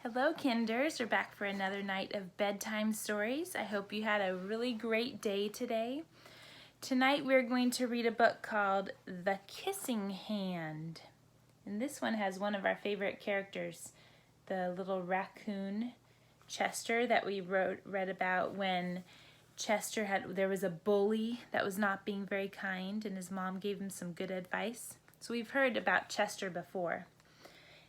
Hello, Kinders. We're back for another night of bedtime stories. I hope you had a really great day today. Tonight we're going to read a book called The Kissing Hand. And this one has one of our favorite characters, the little raccoon, Chester, that we read about when there was a bully that was not being very kind and his mom gave him some good advice. So we've heard about Chester before.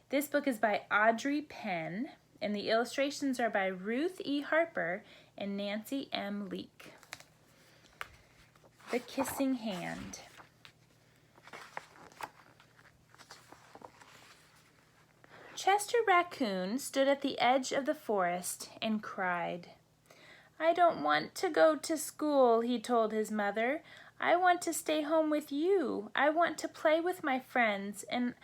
This book is by Audrey Penn, and the illustrations are by Ruth E. Harper and Nancy M. Leake. The Kissing Hand. Chester Raccoon stood at the edge of the forest and cried. "I don't want to go to school," he told his mother. "I want to stay home with you. I want to play with my friends and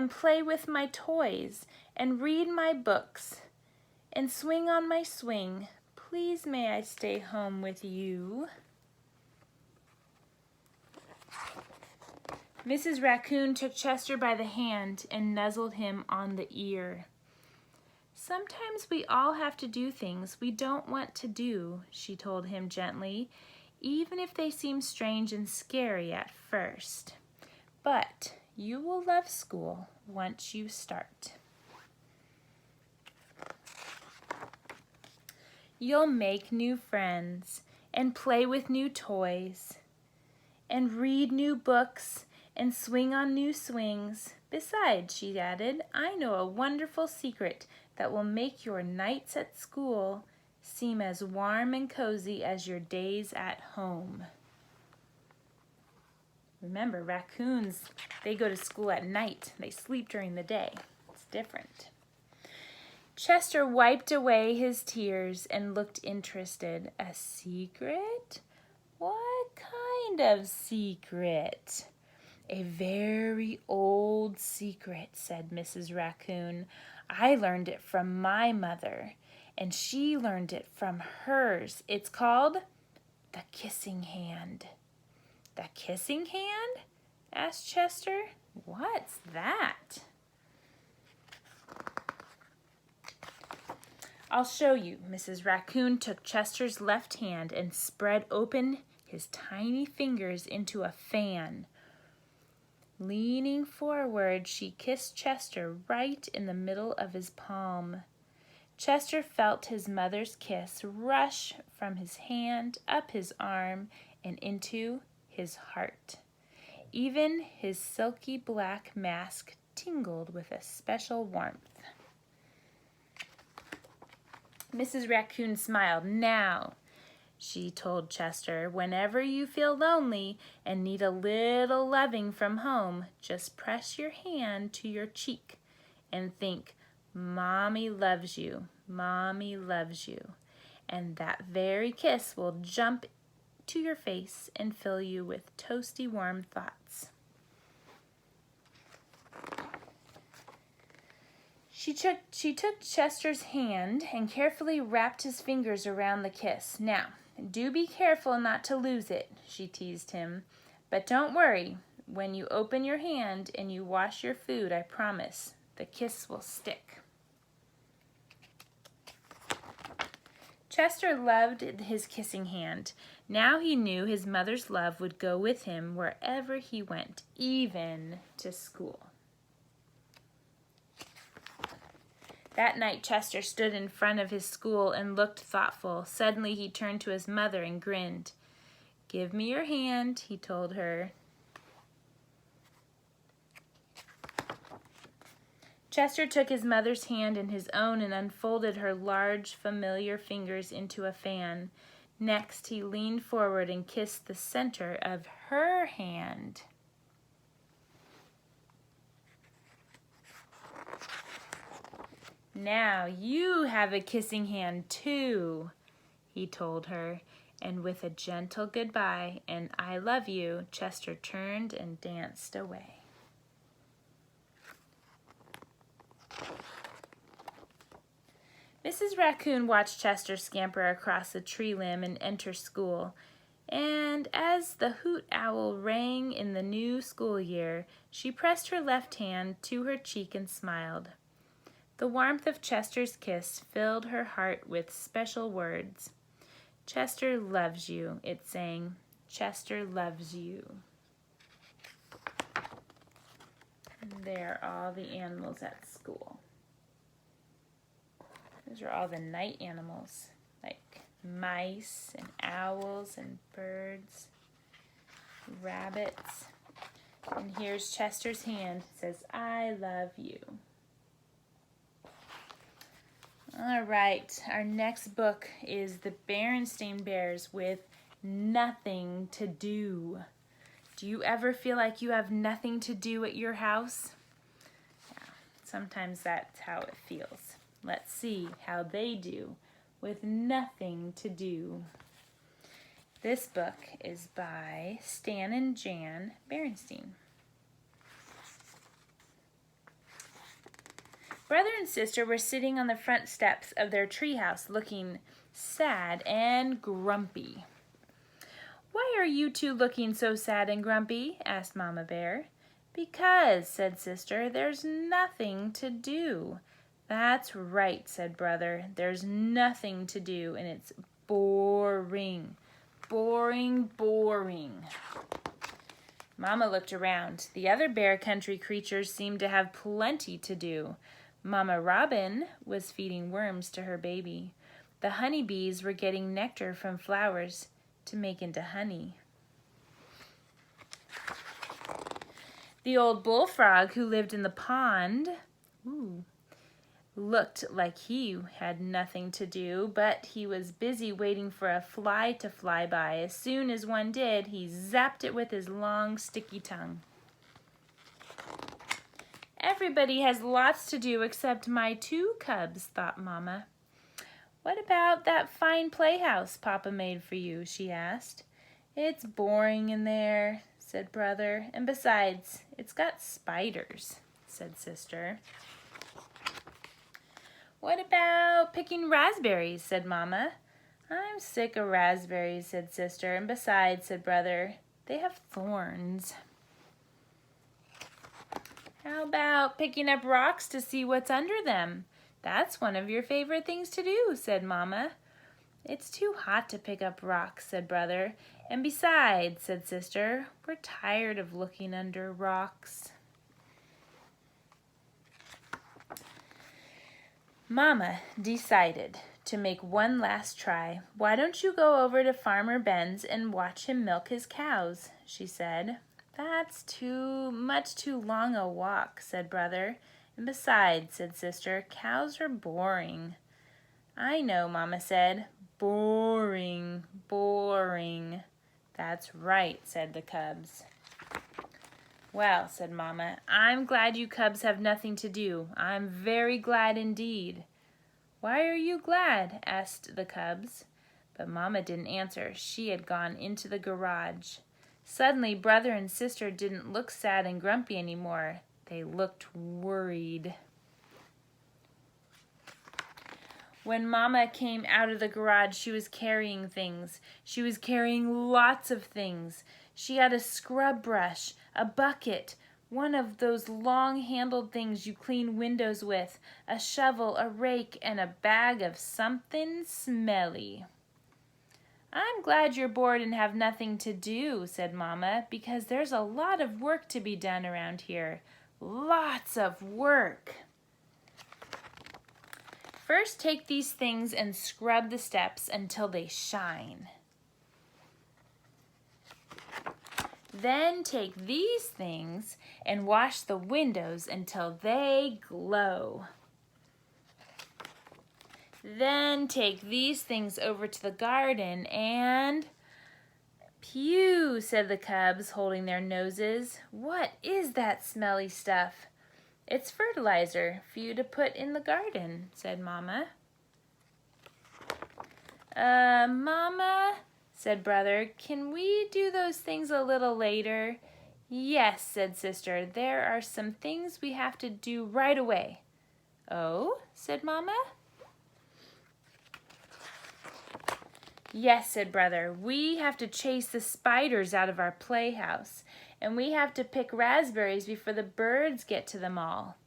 play with my toys, and read my books, and swing on my swing. Please may I stay home with you?" Mrs. Raccoon took Chester by the hand and nuzzled him on the ear. "Sometimes we all have to do things we don't want to do," she told him gently, "even if they seem strange and scary at first. But you will love school once you start. You'll make new friends and play with new toys and read new books and swing on new swings. Besides," she added, "I know a wonderful secret that will make your nights at school seem as warm and cozy as your days at home." Remember, raccoons, they go to school at night. They sleep during the day. It's different. Chester wiped away his tears and looked interested. "A secret? What kind of secret?" "A very old secret," said Mrs. Raccoon. "I learned it from my mother, and she learned it from hers. It's called the Kissing Hand." "The Kissing Hand?" asked Chester. "What's that?" "I'll show you." Mrs. Raccoon took Chester's left hand and spread open his tiny fingers into a fan. Leaning forward, she kissed Chester right in the middle of his palm. Chester felt his mother's kiss rush from his hand, up his arm, and into his heart. Even his silky black mask tingled with a special warmth. Mrs. Raccoon smiled. "Now," she told Chester, "whenever you feel lonely and need a little loving from home, just press your hand to your cheek and think, 'Mommy loves you, Mommy loves you.' And that very kiss will jump to your face and fill you with toasty warm thoughts." She took Chester's hand and carefully wrapped his fingers around the kiss. "Now, do be careful not to lose it," she teased him. "But don't worry, when you open your hand and you wash your food, I promise the kiss will stick." Chester loved his kissing hand. Now he knew his mother's love would go with him wherever he went, even to school. That night, Chester stood in front of his school and looked thoughtful. Suddenly, he turned to his mother and grinned. "Give me your hand," he told her. Chester took his mother's hand in his own and unfolded her large, familiar fingers into a fan. Next, he leaned forward and kissed the center of her hand. "Now you have a kissing hand too," he told her, and with a gentle goodbye and "I love you," Chester turned and danced away. Mrs. Raccoon watched Chester scamper across the tree limb and enter school, and as the hoot owl rang in the new school year, she pressed her left hand to her cheek and smiled. The warmth of Chester's kiss filled her heart with special words. Chester loves you, it sang. Chester loves you. And there are all the animals at school. Those are all the night animals, like mice and owls and birds, rabbits. And here's Chester's hand. It says, I love you. All right, our next book is The Berenstain Bears with Nothing to Do. Do you ever feel like you have nothing to do at your house? Yeah, sometimes that's how it feels. Let's see how they do with nothing to do. This book is by Stan and Jan Berenstain. Brother and sister were sitting on the front steps of their treehouse looking sad and grumpy. Why are you two looking so sad and grumpy? Asked Mama Bear. Because, said Sister, there's nothing to do. That's right, said Brother. There's nothing to do, and it's boring. Boring, boring. Mama looked around. The other bear country creatures seemed to have plenty to do. Mama Robin was feeding worms to her baby. The honeybees were getting nectar from flowers to make into honey. The old bullfrog who lived in the pond looked like he had nothing to do, but he was busy waiting for a fly to fly by. As soon as one did, he zapped it with his long, sticky tongue. Everybody has lots to do except my two cubs, thought Mama. What about that fine playhouse Papa made for you? She asked. It's boring in there, said Brother, and besides, it's got spiders, said Sister. What about picking raspberries, said Mama. I'm sick of raspberries, said Sister, and besides, said Brother, they have thorns. How about picking up rocks to see what's under them? That's one of your favorite things to do, said Mama. It's too hot to pick up rocks, said Brother. And besides, said Sister, we're tired of looking under rocks. Mama decided to make one last try. Why don't you go over to Farmer Ben's and watch him milk his cows, she said. That's too long a walk, said Brother. And besides, said Sister, cows are boring. I know, Mama said. Boring, boring. That's right, said the cubs. Well, said Mama, I'm glad you cubs have nothing to do. I'm very glad indeed. Why are you glad? Asked the cubs. But Mama didn't answer. She had gone into the garage. Suddenly, Brother and Sister didn't look sad and grumpy anymore. They looked worried. When Mama came out of the garage, she was carrying things. She was carrying lots of things. She had a scrub brush, a bucket, one of those long-handled things you clean windows with, a shovel, a rake, and a bag of something smelly. I'm glad you're bored and have nothing to do, said Mama, because there's a lot of work to be done around here. Lots of work. First, take these things and scrub the steps until they shine. Then take these things and wash the windows until they glow. Then take these things over to the garden and... Phew, said the cubs, holding their noses. What is that smelly stuff? It's fertilizer for you to put in the garden, said Mama. Mama, said Brother, can we do those things a little later? Yes, said Sister, there are some things we have to do right away. Oh, said Mama. Yes, said Brother, we have to chase the spiders out of our playhouse, and we have to pick raspberries before the birds get to them all,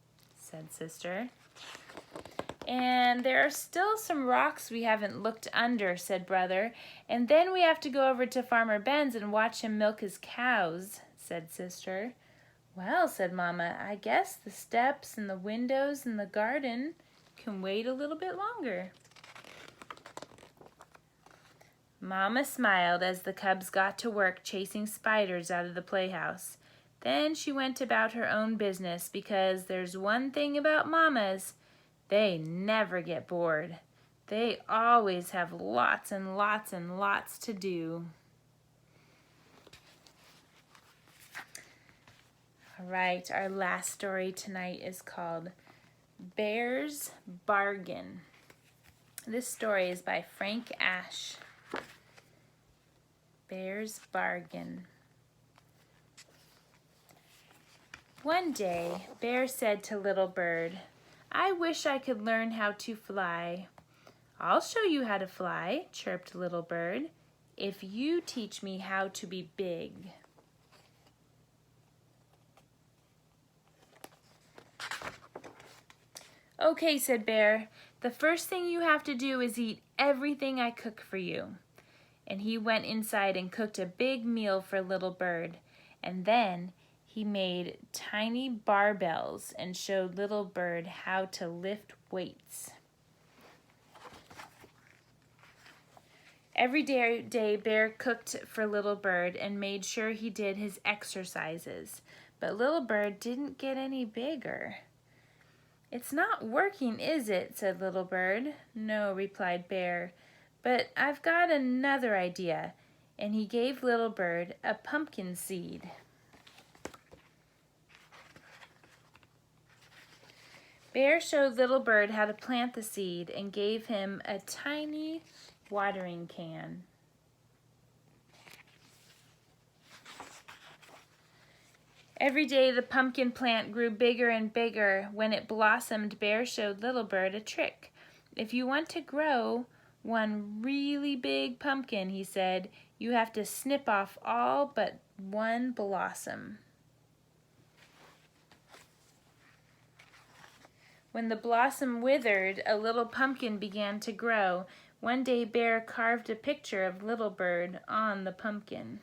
said Sister. And there are still some rocks we haven't looked under, said Brother. And then we have to go over to Farmer Ben's and watch him milk his cows, said Sister. Well, said Mama, I guess the steps and the windows and the garden can wait a little bit longer. Mama smiled as the cubs got to work chasing spiders out of the playhouse. Then she went about her own business because there's one thing about mamas. They never get bored. They always have lots and lots and lots to do. All right, our last story tonight is called Bear's Bargain. This story is by Frank Ash. Bear's Bargain. One day, Bear said to Little Bird, I wish I could learn how to fly. I'll show you how to fly, chirped Little Bird, if you teach me how to be big. Okay, said Bear, the first thing you have to do is eat everything I cook for you. And he went inside and cooked a big meal for Little Bird. And then he made tiny barbells and showed Little Bird how to lift weights. Every day Bear cooked for Little Bird and made sure he did his exercises. But Little Bird didn't get any bigger. It's not working, is it? Said Little Bird. No, replied Bear, but I've got another idea. And he gave Little Bird a pumpkin seed. Bear showed Little Bird how to plant the seed and gave him a tiny watering can. Every day the pumpkin plant grew bigger and bigger. When it blossomed, Bear showed Little Bird a trick. If you want to grow one really big pumpkin, he said, you have to snip off all but one blossom. When the blossom withered, a little pumpkin began to grow. One day Bear carved a picture of Little Bird on the pumpkin.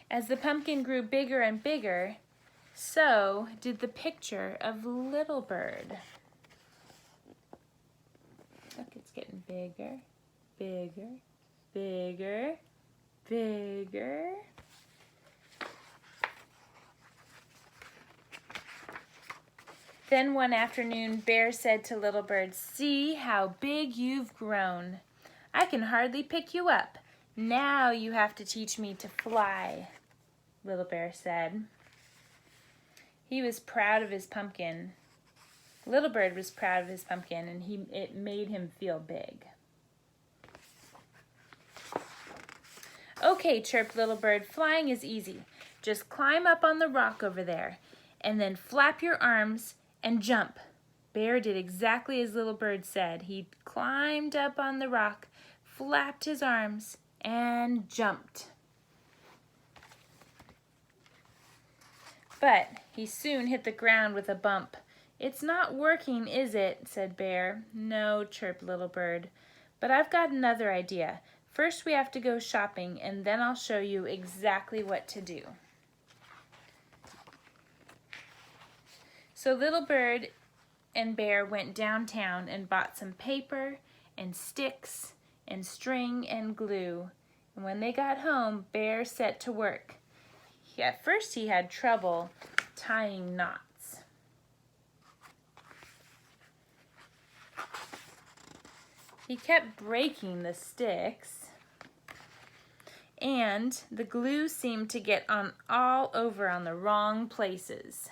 As the pumpkin grew bigger and bigger, so did the picture of Little Bird. Look, it's getting bigger, bigger, bigger, bigger. Then one afternoon, Bear said to Little Bird, see how big you've grown. I can hardly pick you up. Now you have to teach me to fly, Little Bear said. He was proud of his pumpkin. Little Bird was proud of his pumpkin, and it made him feel big. Okay, chirped Little Bird, flying is easy. Just climb up on the rock over there, and then flap your arms and jump. Bear did exactly as Little Bird said. He climbed up on the rock, flapped his arms, and jumped. But he soon hit the ground with a bump. It's not working, is it? Said Bear. No, chirped Little Bird. But I've got another idea. First we have to go shopping, and then I'll show you exactly what to do. So Little Bird and Bear went downtown and bought some paper and sticks and string and glue. And when they got home, Bear set to work. At first he had trouble tying knots. He kept breaking the sticks, and the glue seemed to get on all over on the wrong places.